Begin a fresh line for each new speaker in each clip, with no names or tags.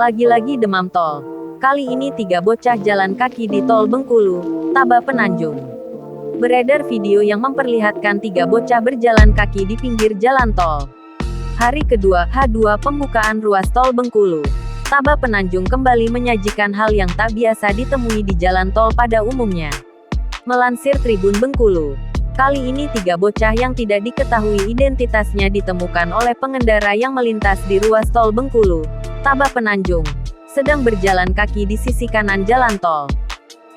Lagi-lagi demam tol. Kali ini 3 bocah jalan kaki di tol Bengkulu, Taba Penanjung. Beredar video yang memperlihatkan 3 bocah berjalan kaki di pinggir jalan tol. Hari kedua, H2 pembukaan ruas tol Bengkulu, Taba Penanjung kembali menyajikan hal yang tak biasa ditemui di jalan tol pada umumnya. Melansir Tribun Bengkulu, kali ini 3 bocah yang tidak diketahui identitasnya ditemukan oleh pengendara yang melintas di ruas tol Bengkulu, Taba Penanjung, sedang berjalan kaki di sisi kanan jalan tol.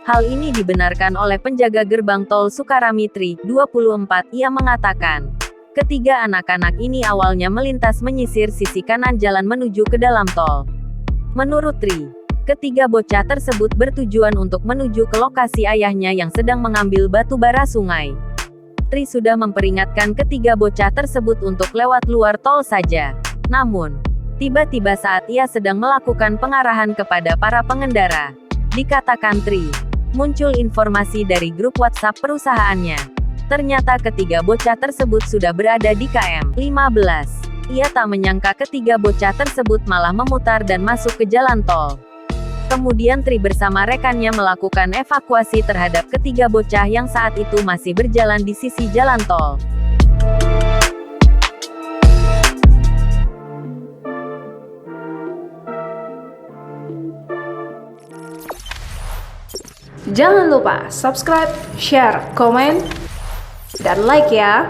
Hal ini dibenarkan oleh penjaga gerbang tol Sukarami Tri, 24, ia mengatakan, ketiga anak-anak ini awalnya melintas menyisir sisi kanan jalan menuju ke dalam tol. Menurut Tri, ketiga bocah tersebut bertujuan untuk menuju ke lokasi ayahnya yang sedang mengambil batu bara sungai. Tri sudah memperingatkan ketiga bocah tersebut untuk lewat luar tol saja. Namun, tiba-tiba saat ia sedang melakukan pengarahan kepada para pengendara, dikatakan Tri, muncul informasi dari grup WhatsApp perusahaannya. Ternyata ketiga bocah tersebut sudah berada di KM 15. Ia tak menyangka ketiga bocah tersebut malah memutar dan masuk ke jalan tol. Kemudian Tri bersama rekannya melakukan evakuasi terhadap ketiga bocah yang saat itu masih berjalan di sisi jalan tol.
Jangan lupa subscribe, share, komen, dan like ya.